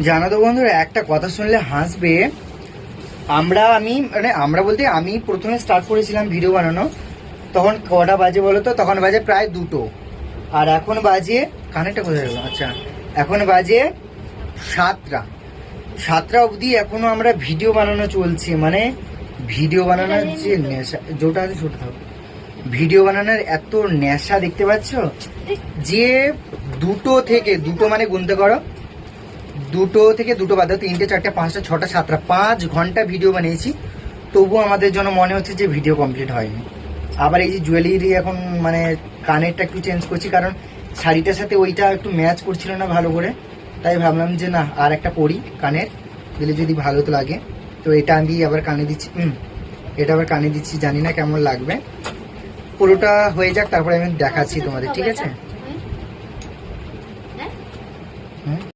জানো তো বন্ধুরা, একটা কথা শুনলে হাসবে। আমরা বলতে আমি প্রথমে স্টার্ট করেছিলাম ভিডিও বানানো, তখন কটা বাজে বলো তো? তখন বাজে প্রায় 2টো, আর এখন বাজে কানেরটা কোথায় গেল? আচ্ছা, এখন বাজে 7টা অবধি এখনো আমরা ভিডিও বানানো চলছে। মানে ভিডিও বানানোর যে নেশা, যেটা আছে ছোট থাকবে, ভিডিও বানানোর এত নেশা দেখতে পাচ্ছ যে 2টো থেকে 2টো মানে গুনতে করো, 2টো থেকে 2টো বাদ দাও, 3টে 4টে 5টা 6টা 7টা 5 ঘন্টা ভিডিও বানিয়েছি, তবু আমাদের জন্য মনে হচ্ছে যে ভিডিও কমপ্লিট হয়নি। আবার এই যে জুয়েলারি এখন মানে কানেরটা একটু চেঞ্জ করছি, কারণ শাড়িটার সাথে ওইটা একটু ম্যাচ করছিল না ভালো করে, তাই ভাবলাম যে না আর একটা পরি কানের, দিলে যদি ভালো তো লাগে। তো এটা আমি আবার কানে দিচ্ছি, এটা আবার কানে দিচ্ছি, জানি না কেমন লাগবে। পুরোটা হয়ে যাক, তারপরে আমি দেখাচ্ছি তোমাদের, ঠিক আছে?